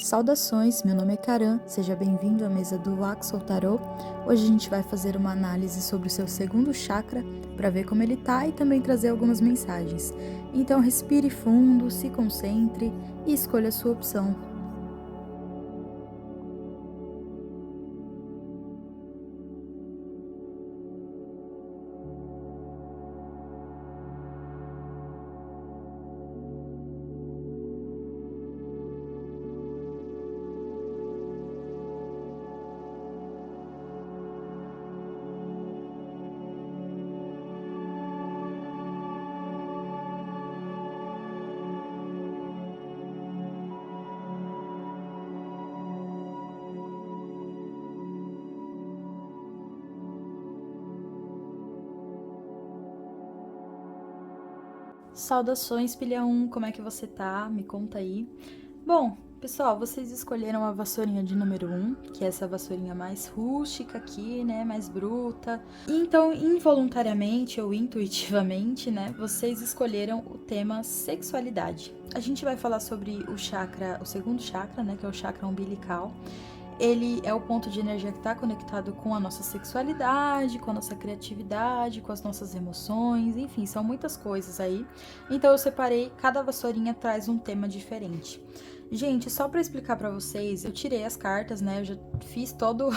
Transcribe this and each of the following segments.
Saudações, meu nome é Karan, seja bem-vindo à mesa do Axel Tarot. Hoje a gente vai fazer uma análise sobre o seu segundo chakra para ver como ele tá e também trazer algumas mensagens. Então respire fundo, se concentre e escolha a sua opção. Saudações, pilha 1, como é que você tá? Me conta aí. Bom, pessoal, vocês escolheram a vassourinha de número 1, que é essa vassourinha mais rústica aqui, né, mais bruta. Então, involuntariamente ou intuitivamente, né, vocês escolheram o tema sexualidade. A gente vai falar sobre o chakra, o segundo chakra, né, que é o chakra umbilical. Ele é o ponto de energia que está conectado com a nossa sexualidade, com a nossa criatividade, com as nossas emoções, enfim, são muitas coisas aí. Então eu separei, cada vassourinha traz um tema diferente. Gente, só para explicar para vocês, eu tirei as cartas, né? Eu já fiz todo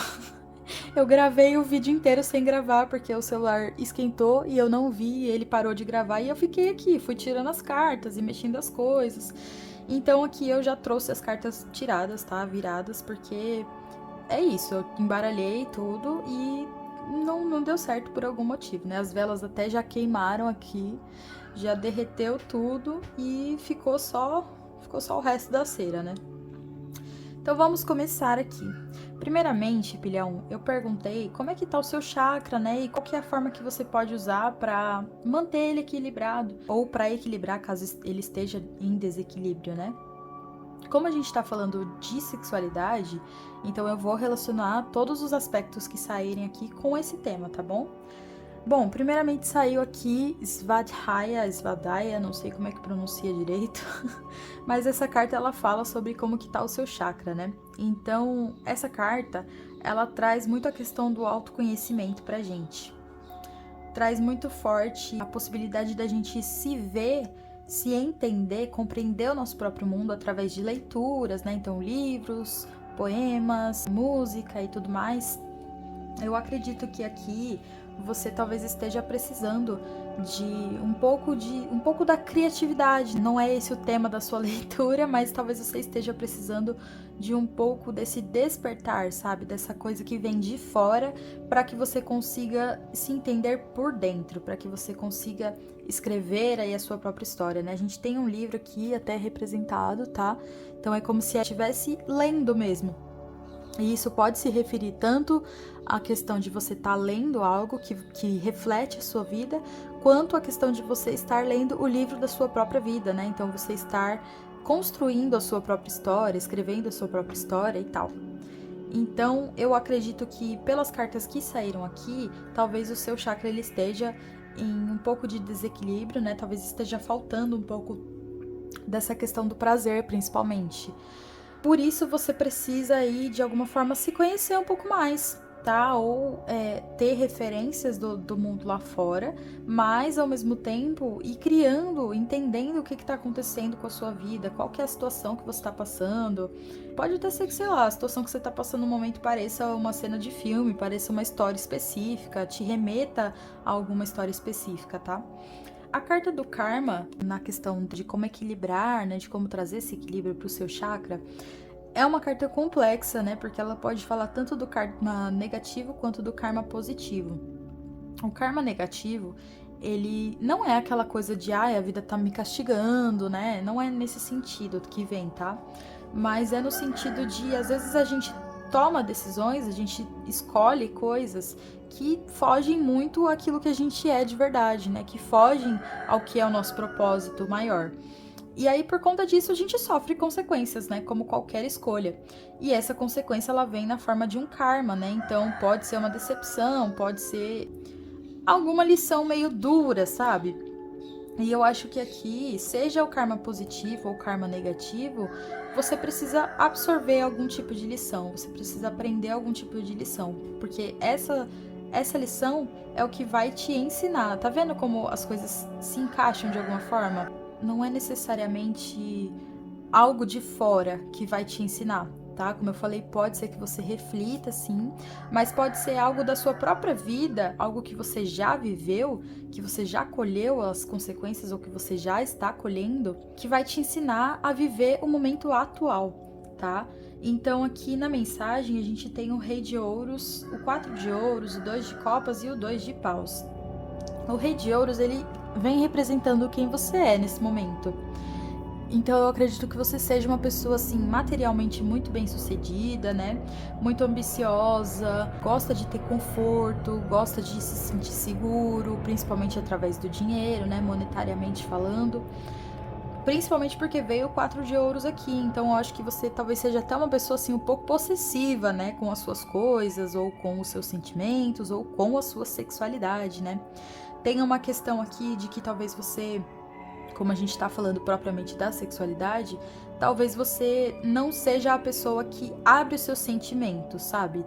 eu gravei o vídeo inteiro sem gravar, porque o celular esquentou e eu não vi, ele parou de gravar e eu fiquei aqui, fui tirando as cartas e mexendo as coisas. Então aqui eu já trouxe as cartas tiradas, tá? Viradas, porque é isso, eu embaralhei tudo e não deu certo por algum motivo, né? As velas até já queimaram aqui, já derreteu tudo e ficou só o resto da cera, né? Então vamos começar aqui. Primeiramente, pilhão, eu perguntei como é que tá o seu chakra, né? E qual que é a forma que você pode usar para manter ele equilibrado ou para equilibrar caso ele esteja em desequilíbrio, né? Como a gente está falando de sexualidade, então eu vou relacionar todos os aspectos que saírem aqui com esse tema, tá bom? Bom, primeiramente saiu aqui Svadhyaya, não sei como é que pronuncia direito, mas essa carta ela fala sobre como que tá o seu chakra, né? Então, essa carta, ela traz muito a questão do autoconhecimento pra gente. Traz muito forte a possibilidade da gente se ver, se entender, compreender o nosso próprio mundo através de leituras, né? Então, livros, poemas, música e tudo mais. Eu acredito que aqui você talvez esteja precisando de um pouco da criatividade. Não é esse o tema da sua leitura, mas talvez você esteja precisando de um pouco desse despertar, sabe? Dessa coisa que vem de fora, para que você consiga se entender por dentro, para que você consiga escrever aí a sua própria história, né? A gente tem um livro aqui até representado, tá? Então é como se estivesse lendo mesmo. E isso pode se referir tanto à questão de você estar lendo algo que reflete a sua vida, quanto à questão de você estar lendo o livro da sua própria vida, né? Então você estar construindo a sua própria história, escrevendo a sua própria história e tal. Então eu acredito que pelas cartas que saíram aqui, talvez o seu chakra ele esteja em um pouco de desequilíbrio, né? Talvez esteja faltando um pouco dessa questão do prazer, principalmente. Por isso você precisa aí, de alguma forma, se conhecer um pouco mais, tá? Ou ter referências do mundo lá fora, mas ao mesmo tempo ir criando, entendendo o que está acontecendo com a sua vida, qual que é a situação que você está passando. Pode até ser que, sei lá, a situação que você está passando no momento pareça uma cena de filme, pareça uma história específica, te remeta a alguma história específica, tá? A carta do karma, na questão de como equilibrar, né, de como trazer esse equilíbrio para o seu chakra, é uma carta complexa, né, porque ela pode falar tanto do karma negativo quanto do karma positivo. O karma negativo, ele não é aquela coisa de, a vida tá me castigando, né, não é nesse sentido que vem, tá? Mas é no sentido de, às vezes a gente toma decisões, a gente escolhe coisas que fogem muito àquilo que a gente é de verdade, né? Que fogem ao que é o nosso propósito maior. E aí, por conta disso, a gente sofre consequências, né? Como qualquer escolha. E essa consequência, ela vem na forma de um karma, né? Então, pode ser uma decepção, pode ser alguma lição meio dura, sabe? E eu acho que aqui, seja o karma positivo ou o karma negativo, você precisa absorver algum tipo de lição, você precisa aprender algum tipo de lição, porque essa lição é o que vai te ensinar. Tá vendo como as coisas se encaixam de alguma forma? Não é necessariamente algo de fora que vai te ensinar, tá? Como eu falei, pode ser que você reflita, sim, mas pode ser algo da sua própria vida, algo que você já viveu, que você já colheu as consequências ou que você já está colhendo, que vai te ensinar a viver o momento atual, tá? Então aqui na mensagem a gente tem o Rei de Ouros, o 4 de Ouros, o 2 de Copas e o 2 de Paus. O Rei de Ouros, ele vem representando quem você é nesse momento. Então eu acredito que você seja uma pessoa assim materialmente muito bem sucedida, né? Muito ambiciosa, gosta de ter conforto, gosta de se sentir seguro, principalmente através do dinheiro, né? Monetariamente falando. Principalmente porque veio o 4 de ouros aqui, então eu acho que você talvez seja até uma pessoa assim um pouco possessiva, né, com as suas coisas, ou com os seus sentimentos, ou com a sua sexualidade, né? Tem uma questão aqui de que talvez você, como a gente está falando propriamente da sexualidade, talvez você não seja a pessoa que abre os seus sentimentos, sabe?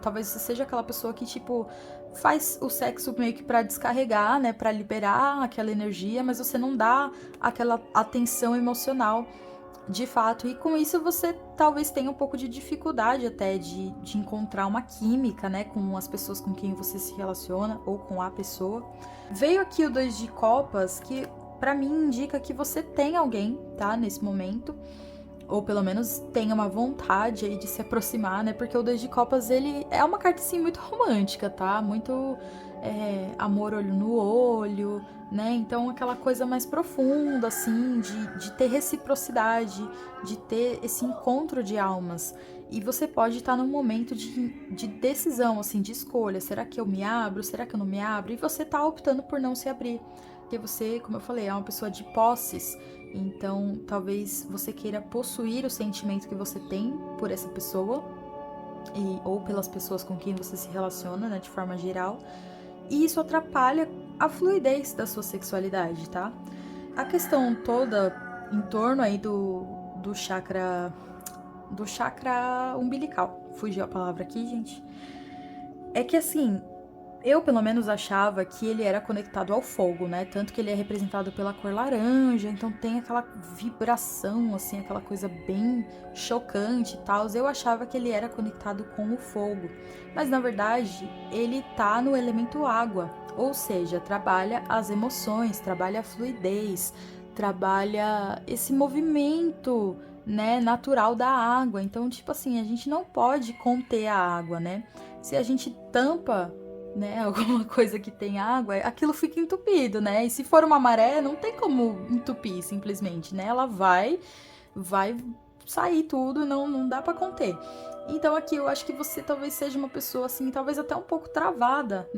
Talvez você seja aquela pessoa que, tipo, faz o sexo meio que pra descarregar, né? Pra liberar aquela energia, mas você não dá aquela atenção emocional de fato. E com isso você talvez tenha um pouco de dificuldade até de encontrar uma química, né? Com as pessoas com quem você se relaciona ou com a pessoa. Veio aqui o 2 de copas, que pra mim indica que você tem alguém, tá? Nesse momento. Ou pelo menos tenha uma vontade aí de se aproximar, né? Porque o 2 de copas, ele é uma carta, assim, muito romântica, tá? Muito amor olho no olho, né? Então, aquela coisa mais profunda, assim, de ter reciprocidade, de ter esse encontro de almas. E você pode estar num momento de decisão, assim, de escolha. Será que eu me abro? Será que eu não me abro? E você tá optando por não se abrir. Porque você, como eu falei, é uma pessoa de posses. Então, talvez você queira possuir o sentimento que você tem por essa pessoa, ou pelas pessoas com quem você se relaciona, né, de forma geral. E isso atrapalha a fluidez da sua sexualidade, tá? A questão toda em torno aí do chakra umbilical, fugiu a palavra aqui, gente, é que assim, eu pelo menos achava que ele era conectado ao fogo, né? Tanto que ele é representado pela cor laranja, então tem aquela vibração, assim, aquela coisa bem chocante e tal. Eu achava que ele era conectado com o fogo, mas na verdade ele tá no elemento água, ou seja, trabalha as emoções, trabalha a fluidez, trabalha esse movimento, né, natural da água. Então, tipo assim, a gente não pode conter a água, né? Se a gente tampa, né, alguma coisa que tem água, aquilo fica entupido, né? E se for uma maré, não tem como entupir simplesmente, né? Ela vai sair tudo, não dá pra conter. Então aqui eu acho que você talvez seja uma pessoa assim, talvez até um pouco travada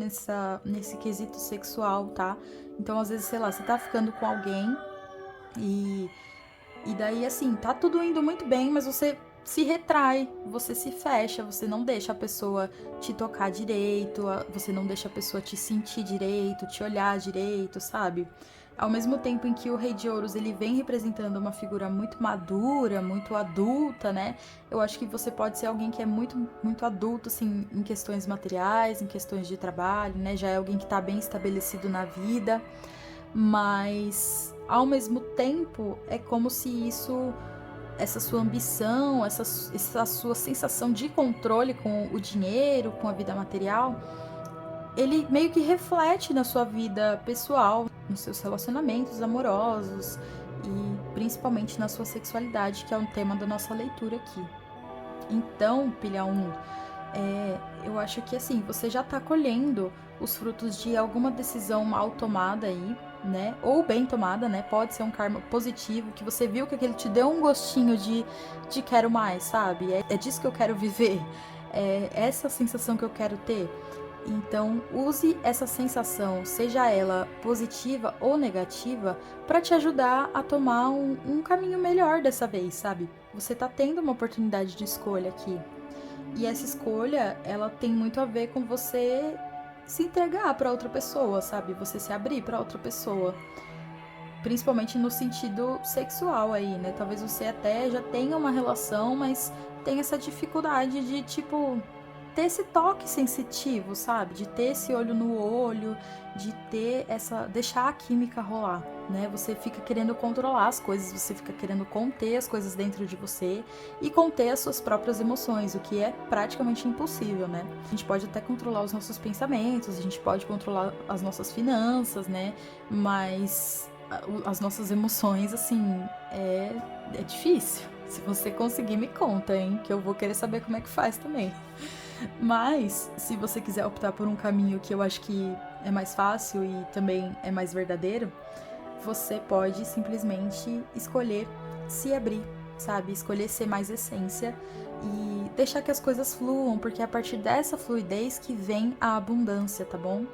nesse quesito sexual, tá? Então às vezes, sei lá, você tá ficando com alguém e e daí, assim, tá tudo indo muito bem, mas você se retrai, você se fecha, você não deixa a pessoa te tocar direito, você não deixa a pessoa te sentir direito, te olhar direito, sabe? Ao mesmo tempo em que o Rei de Ouros, ele vem representando uma figura muito madura, muito adulta, né? Eu acho que você pode ser alguém que é muito adulto, assim, em questões materiais, em questões de trabalho, né? Já é alguém que tá bem estabelecido na vida, mas ao mesmo tempo é como se essa sua ambição, essa sua sensação de controle com o dinheiro, com a vida material, ele meio que reflete na sua vida pessoal, nos seus relacionamentos amorosos e principalmente na sua sexualidade, que é um tema da nossa leitura aqui. Então, pilha 1, eu acho que assim, você já tá colhendo os frutos de alguma decisão mal tomada aí, né? Ou bem tomada, né? Pode ser um karma positivo, que você viu que aquele te deu um gostinho de quero mais, sabe? É disso que eu quero viver. É essa sensação que eu quero ter. Então, use essa sensação, seja ela positiva ou negativa, para te ajudar a tomar um caminho melhor dessa vez, sabe? Você tá tendo uma oportunidade de escolha aqui. E essa escolha, ela tem muito a ver com você se entregar para outra pessoa, sabe? Você se abrir para outra pessoa. principalmente no sentido sexual aí, né? Talvez você até já tenha uma relação, mas tem essa dificuldade de, tipo, ter esse toque sensitivo, sabe? De ter esse olho no olho, de ter deixar a química rolar, né? Você fica querendo controlar as coisas, você fica querendo conter as coisas dentro de você e conter as suas próprias emoções, o que é praticamente impossível, né? A gente pode até controlar os nossos pensamentos, a gente pode controlar as nossas finanças, né? Mas as nossas emoções, assim, é difícil. Se você conseguir, me conta, hein? Que eu vou querer saber como é que faz também. Mas, se você quiser optar por um caminho que eu acho que é mais fácil e também é mais verdadeiro, você pode simplesmente escolher se abrir, sabe? Escolher ser mais essência e deixar que as coisas fluam, porque é a partir dessa fluidez que vem a abundância, tá bom?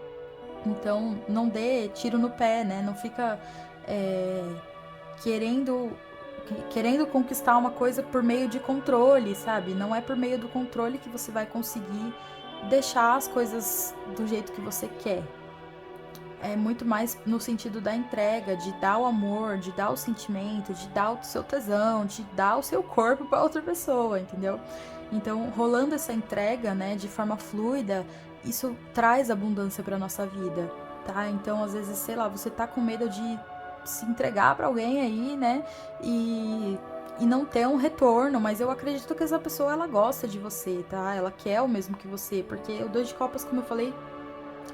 Então, não dê tiro no pé, né? Não fica querendo conquistar uma coisa por meio de controle, sabe? Não é por meio do controle que você vai conseguir deixar as coisas do jeito que você quer. É muito mais no sentido da entrega, de dar o amor, de dar o sentimento, de dar o seu tesão, de dar o seu corpo para outra pessoa, entendeu? Então, rolando essa entrega, né, de forma fluida, isso traz abundância para nossa vida, tá? Então, às vezes, sei lá, você tá com medo de se entregar para alguém aí, né? E não ter um retorno, mas eu acredito que essa pessoa ela gosta de você, tá? Ela quer o mesmo que você, porque o 2 de copas, como eu falei,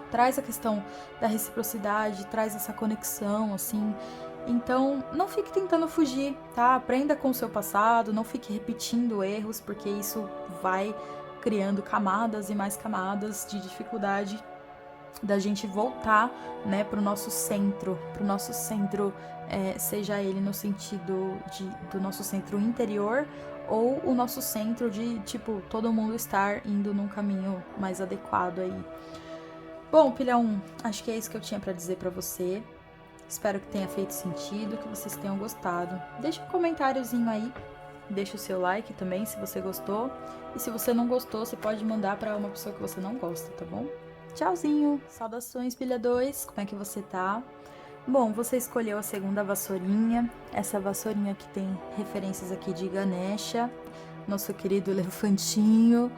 traz a questão da reciprocidade, traz essa conexão, assim. Então, não fique tentando fugir, tá? Aprenda com o seu passado, não fique repetindo erros, porque isso vai criando camadas e mais camadas de dificuldade da gente voltar, né, pro nosso centro, seja ele no sentido do nosso centro interior ou o nosso centro de, tipo, todo mundo estar indo num caminho mais adequado aí. Bom, pilhão, acho que é isso que eu tinha pra dizer pra você. Espero que tenha feito sentido, que vocês tenham gostado. Deixa um comentáriozinho aí, deixa o seu like também se você gostou. E se você não gostou, você pode mandar pra uma pessoa que você não gosta, tá bom? Tchauzinho! Saudações, pilha 2, como é que você tá? Bom, você escolheu a segunda vassourinha, essa vassourinha que tem referências aqui de Ganesha, nosso querido elefantinho.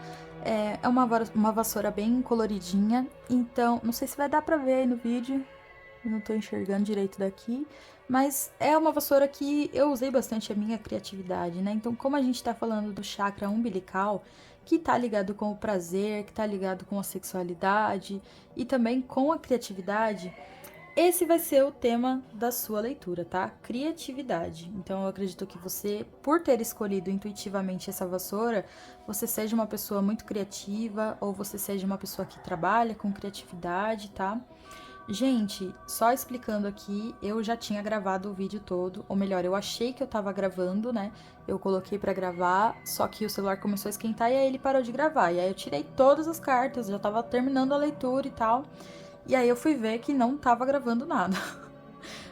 É uma vassoura bem coloridinha, então não sei se vai dar pra ver aí no vídeo, eu não tô enxergando direito daqui, mas é uma vassoura que eu usei bastante a minha criatividade, né? Então, como a gente tá falando do chakra umbilical, que tá ligado com o prazer, que tá ligado com a sexualidade e também com a criatividade, esse vai ser o tema da sua leitura, tá? Criatividade. Então eu acredito que você, por ter escolhido intuitivamente essa vassoura, você seja uma pessoa muito criativa ou você seja uma pessoa que trabalha com criatividade, tá? Gente, só explicando aqui, eu já tinha gravado o vídeo todo, ou melhor, eu achei que eu tava gravando, né? Eu coloquei pra gravar, só que o celular começou a esquentar e aí ele parou de gravar. E aí eu tirei todas as cartas, já tava terminando a leitura e tal. E aí eu fui ver que não tava gravando nada.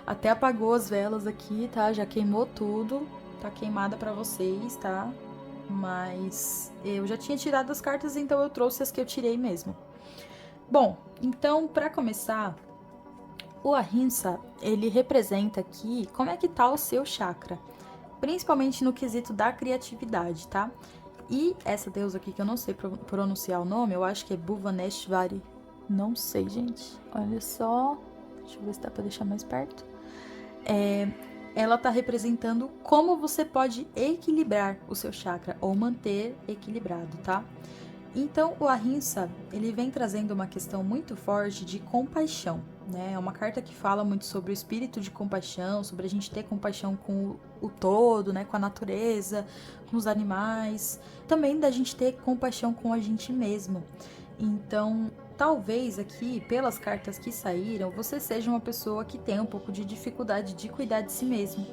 Até apagou as velas aqui, tá? Já queimou tudo. Tá queimada pra vocês, tá? Mas eu já tinha tirado as cartas, então eu trouxe as que eu tirei mesmo. Bom, então pra começar, o Ahimsa, ele representa aqui como é que tá o seu chakra. Principalmente no quesito da criatividade, tá? E essa deusa aqui, que eu não sei pronunciar o nome, eu acho que é Bhuvaneshwari. Não sei, gente. Olha só. Deixa eu ver se dá pra deixar mais perto. Ela tá representando como você pode equilibrar o seu chakra ou manter equilibrado, tá? Então, o Ahimsa, ele vem trazendo uma questão muito forte de compaixão, né? É uma carta que fala muito sobre o espírito de compaixão, sobre a gente ter compaixão com o todo, né? Com a natureza, com os animais. Também da gente ter compaixão com a gente mesmo. Então, talvez aqui, pelas cartas que saíram, você seja uma pessoa que tem um pouco de dificuldade de cuidar de si mesmo,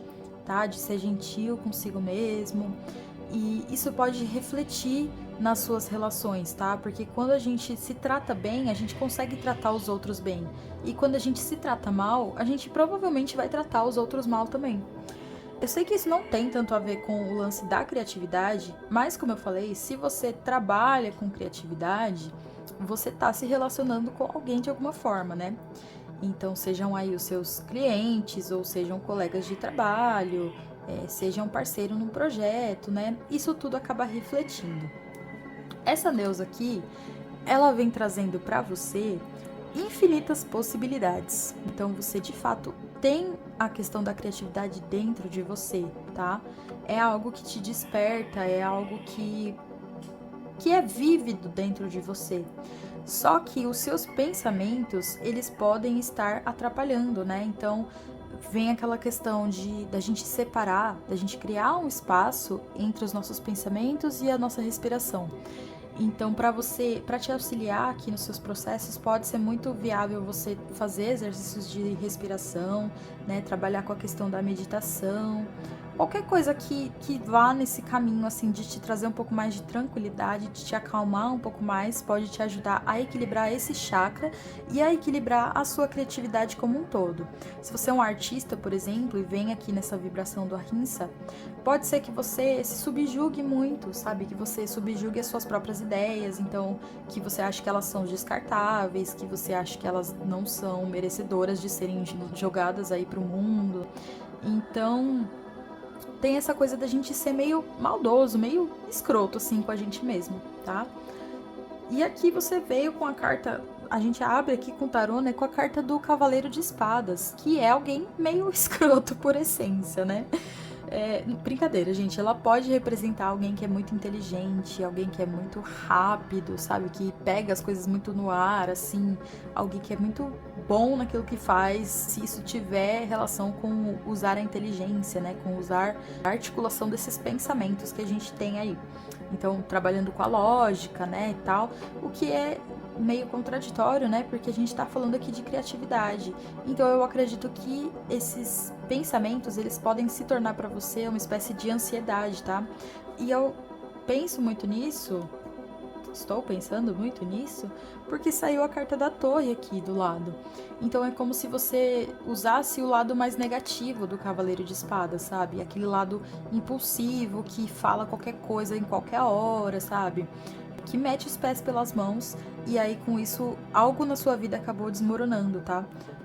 tá? De ser gentil consigo mesmo. E isso pode refletir nas suas relações, tá? Porque quando a gente se trata bem, a gente consegue tratar os outros bem. E quando a gente se trata mal, a gente provavelmente vai tratar os outros mal também. Eu sei que isso não tem tanto a ver com o lance da criatividade, mas como eu falei, se você trabalha com criatividade, você tá se relacionando com alguém de alguma forma, né? Então, sejam aí os seus clientes, ou sejam colegas de trabalho, seja um parceiro num projeto, né? Isso tudo acaba refletindo. Essa deusa aqui, ela vem trazendo para você infinitas possibilidades. Então, você de fato tem a questão da criatividade dentro de você, tá? É algo que te desperta, é algo que é vívido dentro de você. Só que os seus pensamentos, eles podem estar atrapalhando, né? Então, vem aquela questão da gente separar, da gente criar um espaço entre os nossos pensamentos e a nossa respiração. Então, para te auxiliar aqui nos seus processos, pode ser muito viável você fazer exercícios de respiração, né? Trabalhar com a questão da meditação, qualquer coisa que vá nesse caminho, assim, de te trazer um pouco mais de tranquilidade, de te acalmar um pouco mais, pode te ajudar a equilibrar esse chakra e a equilibrar a sua criatividade como um todo. Se você é um artista, por exemplo, e vem aqui nessa vibração do Ahimsa, pode ser que você se subjugue muito, sabe? Que você subjugue as suas próprias ideias, então que você acha que elas são descartáveis, que você acha que elas não são merecedoras de serem jogadas aí pro mundo. Então, tem essa coisa da gente ser meio maldoso, meio escroto assim com a gente mesmo, tá? E aqui você veio com a carta, a gente abre aqui com o tarô, né, com a carta do Cavaleiro de Espadas, que é alguém meio escroto por essência, né? Brincadeira, gente. Ela pode representar alguém que é muito inteligente, alguém que é muito rápido, sabe? Que pega as coisas muito no ar, assim. Alguém que é muito bom naquilo que faz, se isso tiver relação com usar a inteligência, né? Com usar a articulação desses pensamentos que a gente tem aí. Então, trabalhando com a lógica, né, e tal. O que é meio contraditório, né? Porque a gente tá falando aqui de criatividade. Então eu acredito que esses pensamentos, eles podem se tornar para você uma espécie de ansiedade, tá? E eu penso muito nisso, estou pensando muito nisso, porque saiu a carta da torre aqui do lado. Então é como se você usasse o lado mais negativo do Cavaleiro de Espadas, sabe? Aquele lado impulsivo que fala qualquer coisa em qualquer hora, sabe? Que mete os pés pelas mãos e aí com isso algo na sua vida acabou desmoronando, tá?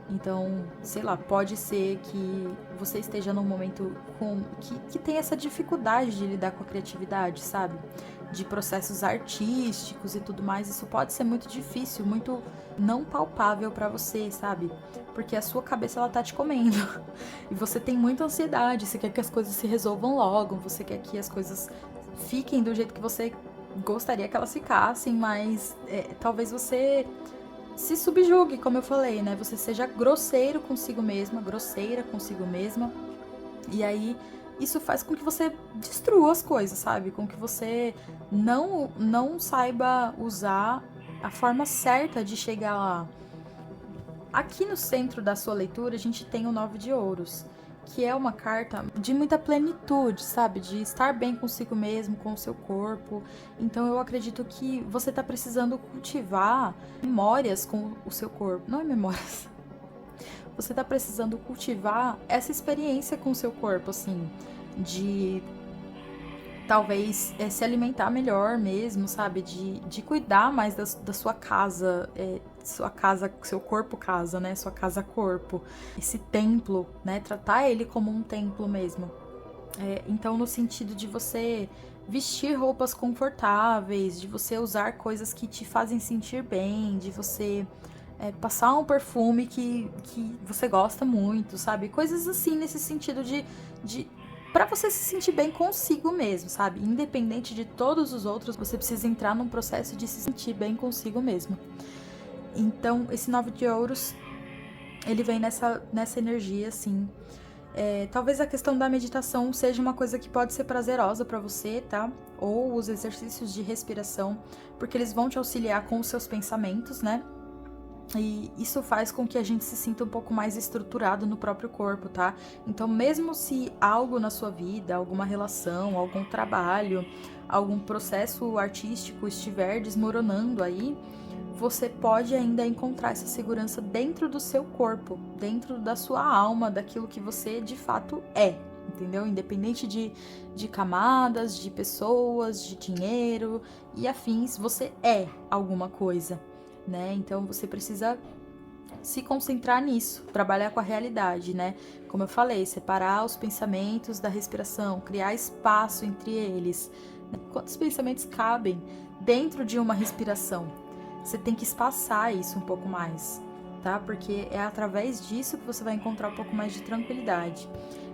Então, sei lá, pode ser que você esteja num momento que tem essa dificuldade de lidar com a criatividade, sabe? De processos artísticos e tudo mais. Isso pode ser muito difícil, muito não palpável pra você, sabe? Porque a sua cabeça ela tá te comendo. E você tem muita ansiedade, você quer que as coisas se resolvam logo, você quer que as coisas fiquem do jeito que você gostaria que elas ficassem, mas talvez você se subjugue, como eu falei, né? Você seja grosseiro consigo mesma, grosseira consigo mesma. E aí isso faz com que você destrua as coisas, sabe? Com que você não saiba usar a forma certa de chegar lá. Aqui no centro da sua leitura, a gente tem o 9 de ouros, que é uma carta de muita plenitude, sabe? De estar bem consigo mesmo, com o seu corpo. Então eu acredito que você tá precisando cultivar memórias com o seu corpo. Não é memórias. Você tá precisando cultivar essa experiência com o seu corpo, assim, de talvez se alimentar melhor mesmo, sabe? De cuidar mais da sua casa, sua casa, seu corpo casa, né? Sua casa corpo. Esse templo, né? Tratar ele como um templo mesmo. Então, no sentido de você vestir roupas confortáveis, de você usar coisas que te fazem sentir bem, de você passar um perfume que você gosta muito, sabe? Coisas assim, nesse sentido de para você se sentir bem consigo mesmo, sabe? Independente de todos os outros, você precisa entrar num processo de se sentir bem consigo mesmo. Então, esse 9 de ouros, ele vem nessa energia, assim. Talvez a questão da meditação seja uma coisa que pode ser prazerosa para você, tá? Ou os exercícios de respiração, porque eles vão te auxiliar com os seus pensamentos, né? E isso faz com que a gente se sinta um pouco mais estruturado no próprio corpo, tá? Então, mesmo se algo na sua vida, alguma relação, algum trabalho, algum processo artístico estiver desmoronando aí, você pode ainda encontrar essa segurança dentro do seu corpo, dentro da sua alma, daquilo que você de fato é, entendeu? Independente de camadas, de pessoas, de dinheiro e afins, você é alguma coisa, né? Então você precisa se concentrar nisso, trabalhar com a realidade, né? Como eu falei, separar os pensamentos da respiração, criar espaço entre eles. Quantos pensamentos cabem dentro de uma respiração? Você tem que espaçar isso um pouco mais, tá? Porque é através disso que você vai encontrar um pouco mais de tranquilidade.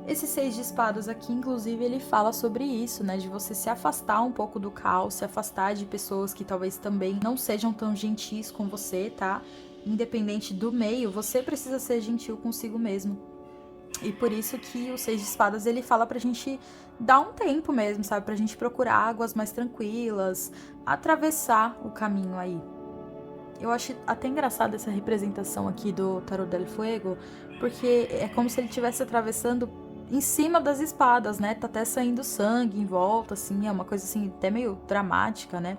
Esse 6 de espadas aqui, inclusive, ele fala sobre isso, né? De você se afastar um pouco do caos, se afastar de pessoas que talvez também não sejam tão gentis com você, tá? Independente do meio, você precisa ser gentil consigo mesmo. E por isso que o 6 de espadas, ele fala pra gente dar um tempo mesmo, sabe? Pra gente procurar águas mais tranquilas, atravessar o caminho aí. Eu acho até engraçada essa representação aqui do Tarot del Fuego, porque é como se ele estivesse atravessando em cima das espadas, né? Tá até saindo sangue em volta, assim, é uma coisa assim, até meio dramática, né?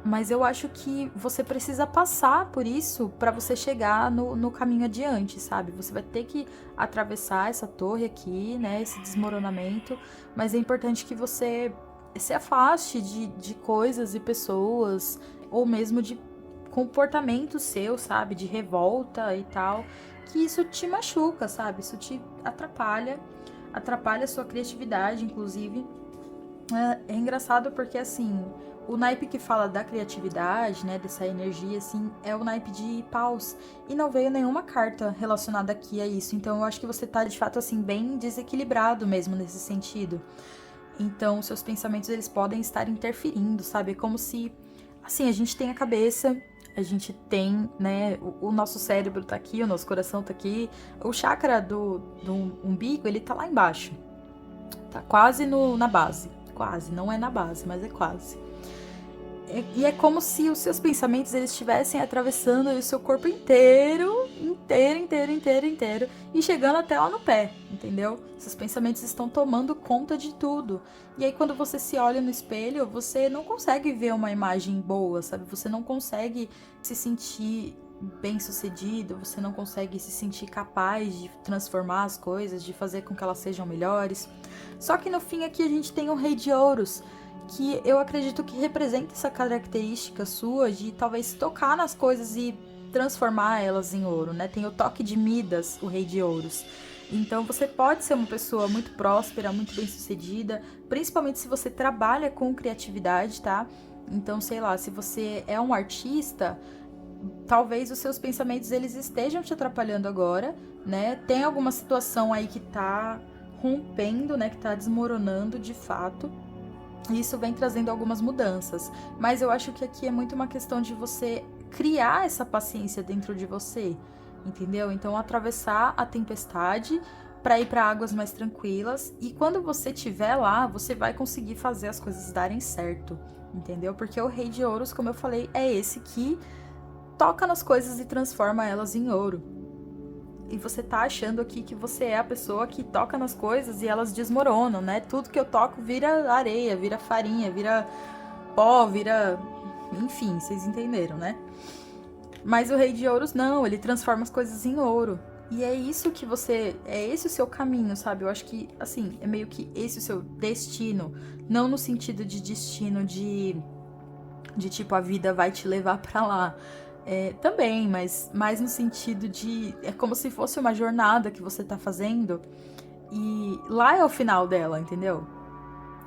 Mas eu acho que você precisa passar por isso para você chegar no caminho adiante, sabe? Você vai ter que atravessar essa torre aqui, né? Esse desmoronamento. Mas é importante que você se afaste de coisas e pessoas, ou mesmo de comportamento seu, sabe? De revolta e tal. Que isso te machuca, sabe? Isso te atrapalha a sua criatividade, inclusive. É engraçado porque, assim, o naipe que fala da criatividade, né, dessa energia, assim, é o naipe de paus. E não veio nenhuma carta relacionada aqui a isso. Então, eu acho que você tá, de fato, assim, bem desequilibrado mesmo nesse sentido. Então, seus pensamentos, eles podem estar interferindo, sabe? É como se, assim, a gente tem a cabeça, a gente tem, né, o nosso cérebro tá aqui, o nosso coração tá aqui. O chakra do umbigo, ele tá lá embaixo. Tá quase na base. Quase, não é na base, mas é quase. E é como se os seus pensamentos eles estivessem atravessando o seu corpo inteiro, inteiro, e chegando até lá no pé, entendeu? Seus pensamentos estão tomando conta de tudo. E aí quando você se olha no espelho, você não consegue ver uma imagem boa, sabe? Você não consegue se sentir bem-sucedido, você não consegue se sentir capaz de transformar as coisas, de fazer com que elas sejam melhores. Só que no fim aqui a gente tem o Rei de Ouros, que eu acredito que representa essa característica sua de talvez tocar nas coisas e transformar elas em ouro, né? Tem o toque de Midas, o Rei de Ouros. Então você pode ser uma pessoa muito próspera, muito bem-sucedida, principalmente se você trabalha com criatividade, tá? Então, sei lá, se você é um artista, talvez os seus pensamentos eles estejam te atrapalhando agora, né? Tem alguma situação aí que tá rompendo, né, que tá desmoronando de fato. E isso vem trazendo algumas mudanças, mas eu acho que aqui é muito uma questão de você criar essa paciência dentro de você, entendeu? Então atravessar a tempestade para ir para águas mais tranquilas e quando você estiver lá, você vai conseguir fazer as coisas darem certo, entendeu? Porque o Rei de Ouros, como eu falei, é esse que toca nas coisas e transforma elas em ouro. E você tá achando aqui que você é a pessoa que toca nas coisas e elas desmoronam, né? Tudo que eu toco vira areia, vira farinha, vira pó, vira. Enfim, vocês entenderam, né? Mas o Rei de Ouros não, ele transforma as coisas em ouro. E é isso que você. É esse o seu caminho, sabe? Eu acho que, assim, é meio que esse o seu destino. Não no sentido de destino de tipo, a vida vai te levar pra lá. Também, mas mais no sentido de. É como se fosse uma jornada que você tá fazendo e lá é o final dela, entendeu?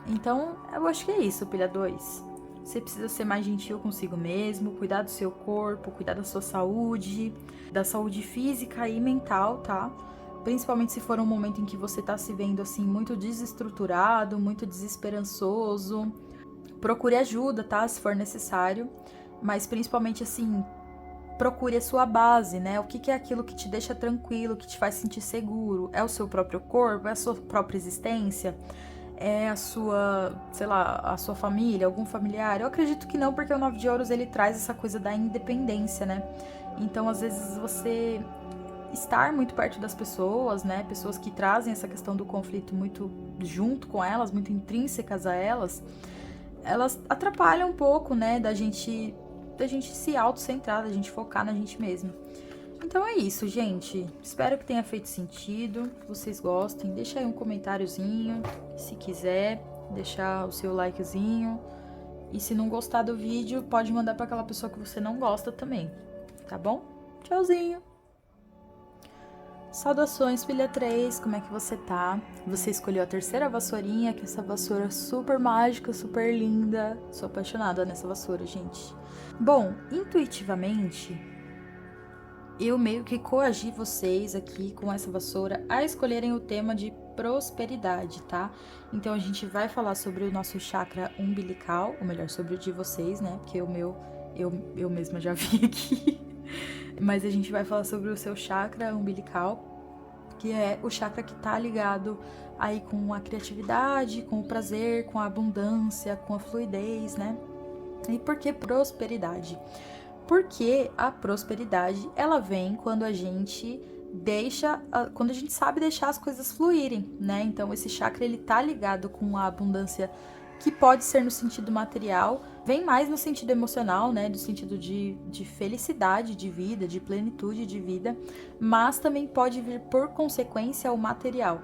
Então, eu acho que é isso, pilha 2. Você precisa ser mais gentil consigo mesmo, cuidar do seu corpo, cuidar da sua saúde, da saúde física e mental, tá? Principalmente se for um momento em que você tá se vendo assim muito desestruturado, muito desesperançoso. Procure ajuda, tá? Se for necessário. Mas principalmente assim, procure a sua base, né? O que é aquilo que te deixa tranquilo, que te faz sentir seguro? É o seu próprio corpo? É a sua própria existência? É a sua, sei lá, a sua família, algum familiar? Eu acredito que não, porque o 9 de Ouros ele traz essa coisa da independência, né? Então, às vezes, você estar muito perto das pessoas, né? Pessoas que trazem essa questão do conflito muito junto com elas, muito intrínsecas a elas, elas atrapalham um pouco, né? Da gente se autocentrar, da gente focar na gente mesmo. Então é isso, gente. Espero que tenha feito sentido, que vocês gostem. Deixa aí um comentáriozinho, se quiser, deixar o seu likezinho. E se não gostar do vídeo, pode mandar para aquela pessoa que você não gosta também, tá bom? Tchauzinho! Saudações, filha 3, como é que você tá? Você escolheu a terceira vassourinha, que é essa vassoura super mágica, super linda. Sou apaixonada nessa vassoura, gente. Bom, intuitivamente, eu meio que coagi vocês aqui com essa vassoura a escolherem o tema de prosperidade, tá? Então a gente vai falar sobre o nosso chakra umbilical, ou melhor, sobre o de vocês, né? Porque o meu, eu mesma já vi aqui. Mas a gente vai falar sobre o seu chakra umbilical, que é o chakra que tá ligado aí com a criatividade, com o prazer, com a abundância, com a fluidez, né? E por que prosperidade? Porque a prosperidade, ela vem quando a gente quando a gente sabe deixar as coisas fluírem, né? Então esse chakra ele tá ligado com a abundância que pode ser no sentido material, vem mais no sentido emocional, né? Do sentido de felicidade de vida, de plenitude de vida, mas também pode vir por consequência o material.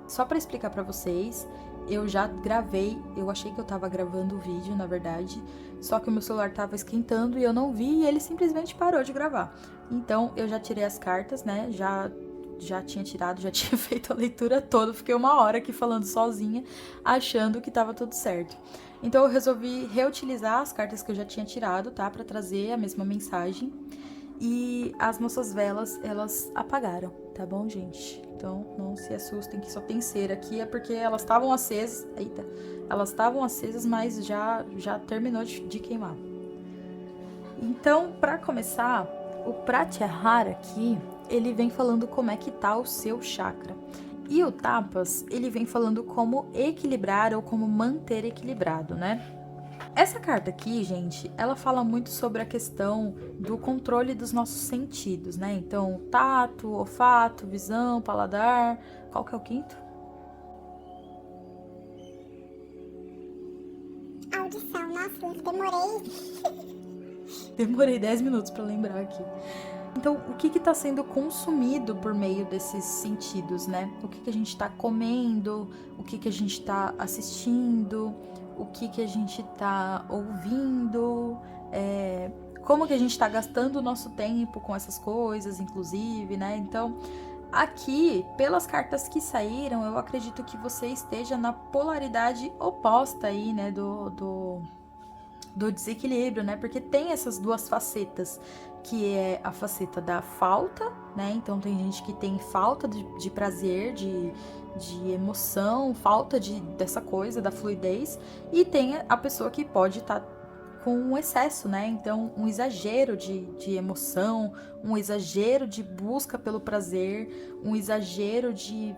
Só para explicar para vocês, eu já gravei, eu achei que eu tava gravando o vídeo, na verdade, só que o meu celular tava esquentando e eu não vi e ele simplesmente parou de gravar. Então eu já tirei as cartas, né? Já tinha tirado, já tinha feito a leitura toda, fiquei 1 hora aqui falando sozinha, achando que tava tudo certo. Então eu resolvi reutilizar as cartas que eu já tinha tirado, tá? Pra trazer a mesma mensagem. E as nossas velas, elas apagaram, tá bom, gente? Então não se assustem que só tem cera aqui, é porque elas estavam acesas. Eita! Elas estavam acesas, mas já terminou de queimar. Então, para começar, o Pratyahara aqui, ele vem falando como é que tá o seu chakra. E o Tapas, ele vem falando como equilibrar ou como manter equilibrado, né? Essa carta aqui, gente, ela fala muito sobre a questão do controle dos nossos sentidos, né? Então, tato, olfato, visão, paladar. Qual que é o quinto? Audição. Nossa, demorei. Demorei 10 minutos para lembrar aqui. Então, o que está sendo consumido por meio desses sentidos, né? O que a gente está comendo, o que a gente está assistindo, o que a gente está ouvindo, como que a gente está gastando o nosso tempo com essas coisas, inclusive, né? Então, aqui, pelas cartas que saíram, eu acredito que você esteja na polaridade oposta aí, né, do desequilíbrio, né? Porque tem essas duas facetas, que é a faceta da falta, né? Então tem gente que tem falta de prazer, de emoção, falta dessa coisa, da fluidez, e tem a pessoa que pode estar com um excesso, né? Então, um exagero de emoção, um exagero de busca pelo prazer, um exagero de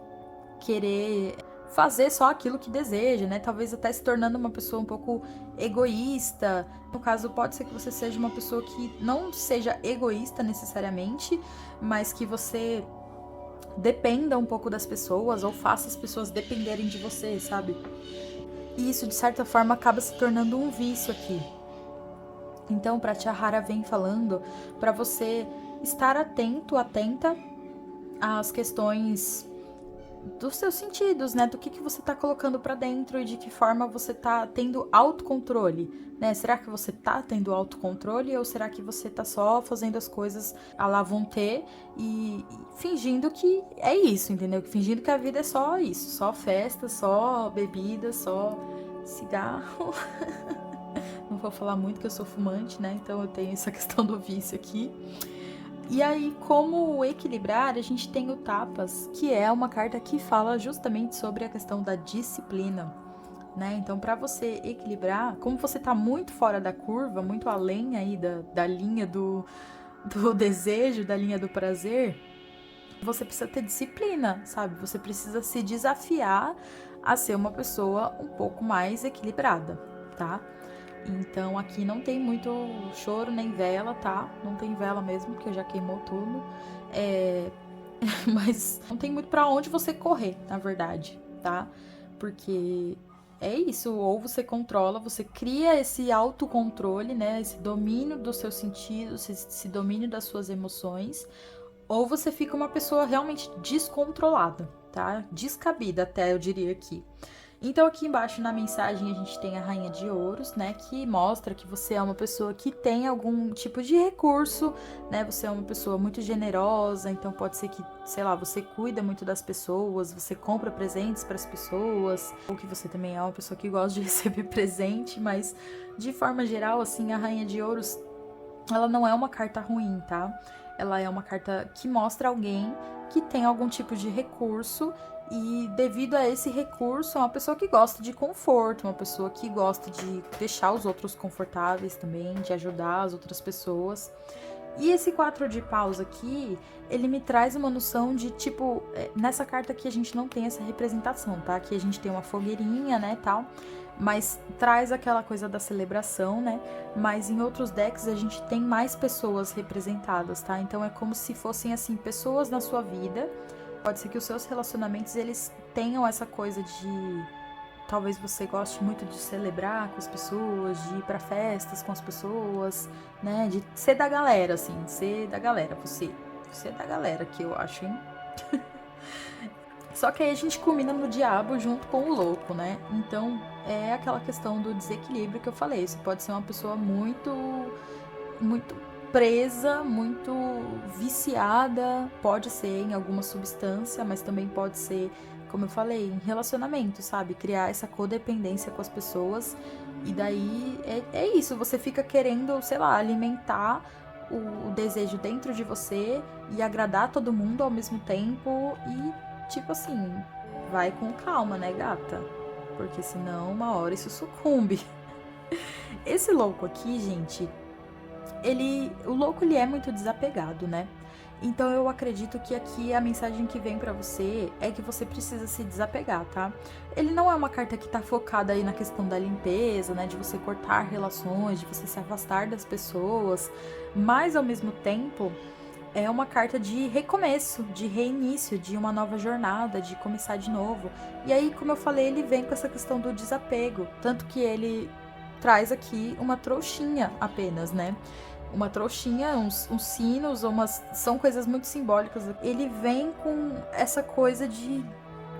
querer fazer só aquilo que deseja, né? Talvez até se tornando uma pessoa um pouco egoísta. No caso, pode ser que você seja uma pessoa que não seja egoísta necessariamente, mas que você dependa um pouco das pessoas ou faça as pessoas dependerem de você, sabe? E isso, de certa forma, acaba se tornando um vício aqui. Então, Pratyahara vem falando para você estar atento, atenta às questões dos seus sentidos, né? Do que você tá colocando para dentro e de que forma você tá tendo autocontrole, né? Será que você tá tendo autocontrole ou será que você tá só fazendo as coisas à la vontade e fingindo que é isso, entendeu? Fingindo que a vida é só isso, só festa, só bebida, só cigarro. Não vou falar muito que eu sou fumante, né? Então eu tenho essa questão do vício aqui. E aí, como equilibrar, a gente tem o Tapas, que é uma carta que fala justamente sobre a questão da disciplina, né? Então, para você equilibrar, como você tá muito fora da curva, muito além aí da linha do desejo, da linha do prazer, você precisa ter disciplina, sabe? Você precisa se desafiar a ser uma pessoa um pouco mais equilibrada, tá? Então aqui não tem muito choro nem vela, tá? Não tem vela mesmo, porque já queimou tudo. Mas não tem muito pra onde você correr, na verdade, tá? Porque é isso, ou você controla, você cria esse autocontrole, né? Esse domínio dos seus sentidos, esse domínio das suas emoções, ou você fica uma pessoa realmente descontrolada, tá? Descabida até, eu diria aqui. Então aqui embaixo na mensagem a gente tem a Rainha de Ouros, né, que mostra que você é uma pessoa que tem algum tipo de recurso, né, você é uma pessoa muito generosa, então pode ser que, sei lá, você cuida muito das pessoas, você compra presentes para as pessoas, ou que você também é uma pessoa que gosta de receber presente, mas de forma geral, assim, a Rainha de Ouros, ela não é uma carta ruim, tá? Ela é uma carta que mostra alguém que tem algum tipo de recurso e devido a esse recurso é uma pessoa que gosta de conforto, uma pessoa que gosta de deixar os outros confortáveis também, de ajudar as outras pessoas. E esse 4 de paus aqui, ele me traz uma noção de, tipo, nessa carta aqui a gente não tem essa representação, tá? Aqui a gente tem uma fogueirinha, né, tal, mas traz aquela coisa da celebração, né? Mas em outros decks a gente tem mais pessoas representadas, tá? Então é como se fossem, assim, pessoas na sua vida. Pode ser que os seus relacionamentos, eles tenham essa coisa de... Talvez você goste muito de celebrar com as pessoas, de ir pra festas com as pessoas, né? De ser da galera, assim, ser da galera. Você é da galera que eu acho, hein? Só que aí a gente culmina no diabo junto com o louco, né? Então é aquela questão do desequilíbrio que eu falei. Você pode ser uma pessoa muito presa, muito viciada, pode ser em alguma substância, mas também pode ser, como eu falei, em relacionamento, sabe? Criar essa codependência com as pessoas. E daí é isso, você fica querendo, sei lá, alimentar o desejo dentro de você e agradar todo mundo ao mesmo tempo e, tipo assim, vai com calma, né, gata? Porque senão uma hora isso sucumbe. Esse louco aqui, gente, o louco ele é muito desapegado, né? Então eu acredito que aqui a mensagem que vem pra você é que você precisa se desapegar, tá? Ele não é uma carta que tá focada aí na questão da limpeza, né, de você cortar relações, de você se afastar das pessoas, mas ao mesmo tempo é uma carta de recomeço, de reinício, de uma nova jornada, de começar de novo. E aí, como eu falei, ele vem com essa questão do desapego, tanto que ele traz aqui uma trouxinha apenas, né? Uma trouxinha, uns sinos, são coisas muito simbólicas. Ele vem com essa coisa de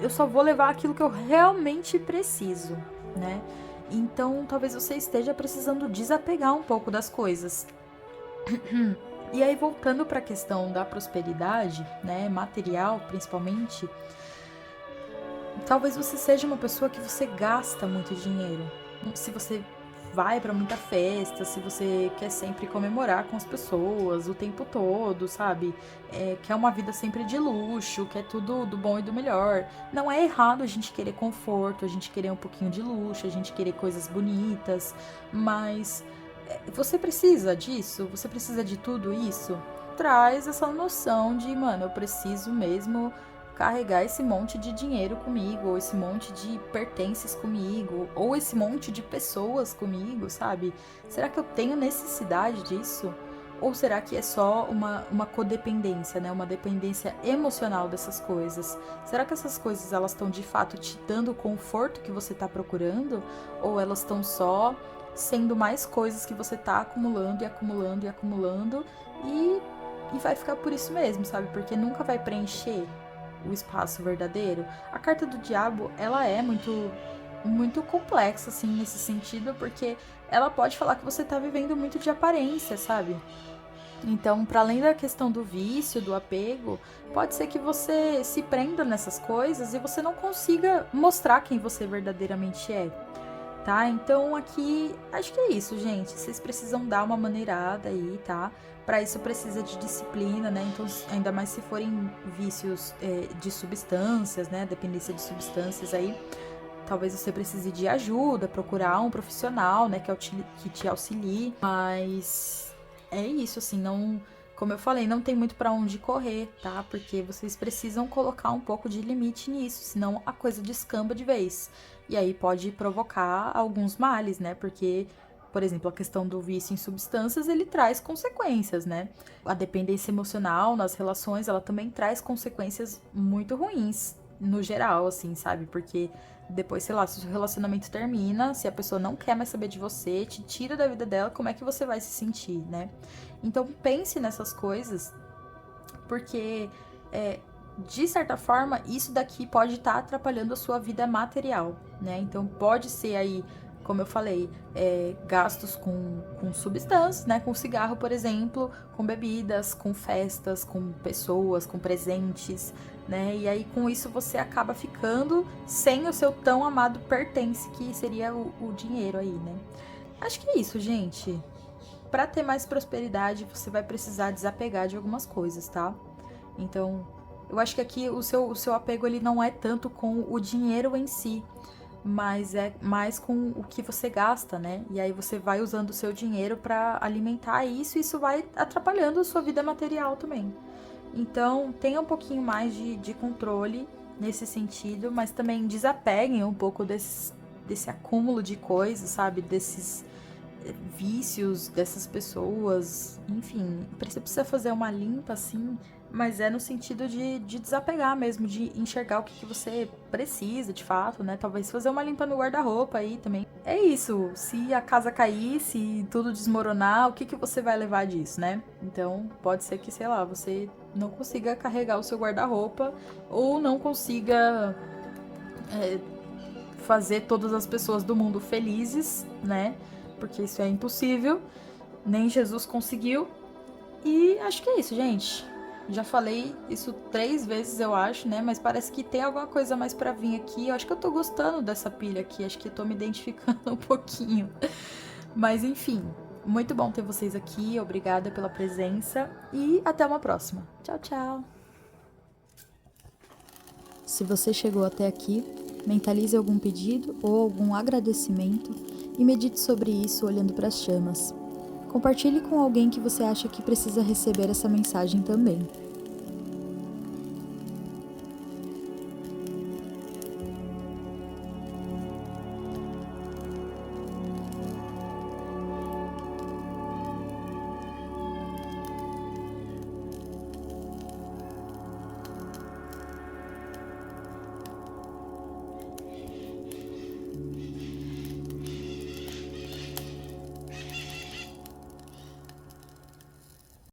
eu só vou levar aquilo que eu realmente preciso, né? Então, talvez você esteja precisando desapegar um pouco das coisas. E aí, voltando para a questão da prosperidade, né, material principalmente, talvez você seja uma pessoa que você gasta muito dinheiro. Se você vai pra muita festa, se você quer sempre comemorar com as pessoas o tempo todo, sabe? Quer uma vida sempre de luxo, quer tudo do bom e do melhor. Não é errado a gente querer conforto, a gente querer um pouquinho de luxo, a gente querer coisas bonitas, mas você precisa disso? Você precisa de tudo isso? Traz essa noção de, mano, eu preciso mesmo carregar esse monte de dinheiro comigo, ou esse monte de pertences comigo, ou esse monte de pessoas comigo, sabe? Será que eu tenho necessidade disso? Ou será que é só uma codependência, né? Uma dependência emocional dessas coisas? Será que essas coisas, elas estão de fato te dando o conforto que você está procurando? Ou elas estão só sendo mais coisas que você tá acumulando e acumulando e acumulando e vai ficar por isso mesmo, sabe? Porque nunca vai preencher o espaço verdadeiro. A carta do diabo, ela é muito complexa, assim, nesse sentido, porque ela pode falar que você tá vivendo muito de aparência, sabe? Então, para além da questão do vício, do apego, pode ser que você se prenda nessas coisas e você não consiga mostrar quem você verdadeiramente é, tá? Então, aqui, acho que é isso, gente. Vocês precisam dar uma maneirada aí, tá? Para isso precisa de disciplina, né? Então, ainda mais se forem vícios de substâncias, né? Dependência de substâncias aí, talvez você precise de ajuda, procurar um profissional, né? Que te auxilie. Mas é isso, assim, não... Como eu falei, não tem muito para onde correr, tá? Porque vocês precisam colocar um pouco de limite nisso, senão a coisa descamba de vez. E aí pode provocar alguns males, né? Porque, por exemplo, a questão do vício em substâncias, ele traz consequências, né? A dependência emocional nas relações, ela também traz consequências muito ruins, no geral, assim, sabe? Porque depois, sei lá, se o seu relacionamento termina, se a pessoa não quer mais saber de você, te tira da vida dela, como é que você vai se sentir, né? Então pense nessas coisas, porque de certa forma, isso daqui pode estar atrapalhando a sua vida material, né? Então, pode ser aí, como eu falei, gastos com substâncias, né? Com cigarro, por exemplo, com bebidas, com festas, com pessoas, com presentes, né? E aí, com isso, você acaba ficando sem o seu tão amado pertence, que seria o dinheiro aí, né? Acho que é isso, gente. Para ter mais prosperidade, você vai precisar desapegar de algumas coisas, tá? Então, eu acho que aqui o seu apego ele não é tanto com o dinheiro em si, mas é mais com o que você gasta, né? E aí você vai usando o seu dinheiro para alimentar isso e isso vai atrapalhando a sua vida material também. Então, tenha um pouquinho mais de controle nesse sentido, mas também desapeguem um pouco desse acúmulo de coisas, sabe? Desses vícios dessas pessoas, enfim, você precisa fazer uma limpa assim, mas é no sentido de desapegar mesmo, de enxergar o que você precisa de fato, né? Talvez fazer uma limpa no guarda-roupa aí também. É isso, se a casa cair, se tudo desmoronar, o que você vai levar disso, né? Então, pode ser que, sei lá, você não consiga carregar o seu guarda-roupa ou não consiga fazer todas as pessoas do mundo felizes, né? Porque isso é impossível, nem Jesus conseguiu. E acho que é isso, gente. Já falei isso 3 vezes, eu acho, né? Mas parece que tem alguma coisa mais pra vir aqui. Eu acho que eu tô gostando dessa pilha aqui, acho que eu tô me identificando um pouquinho. Mas enfim, muito bom ter vocês aqui, obrigada pela presença e até uma próxima. Tchau, tchau! Se você chegou até aqui, mentalize algum pedido ou algum agradecimento e medite sobre isso olhando para as chamas. Compartilhe com alguém que você acha que precisa receber essa mensagem também.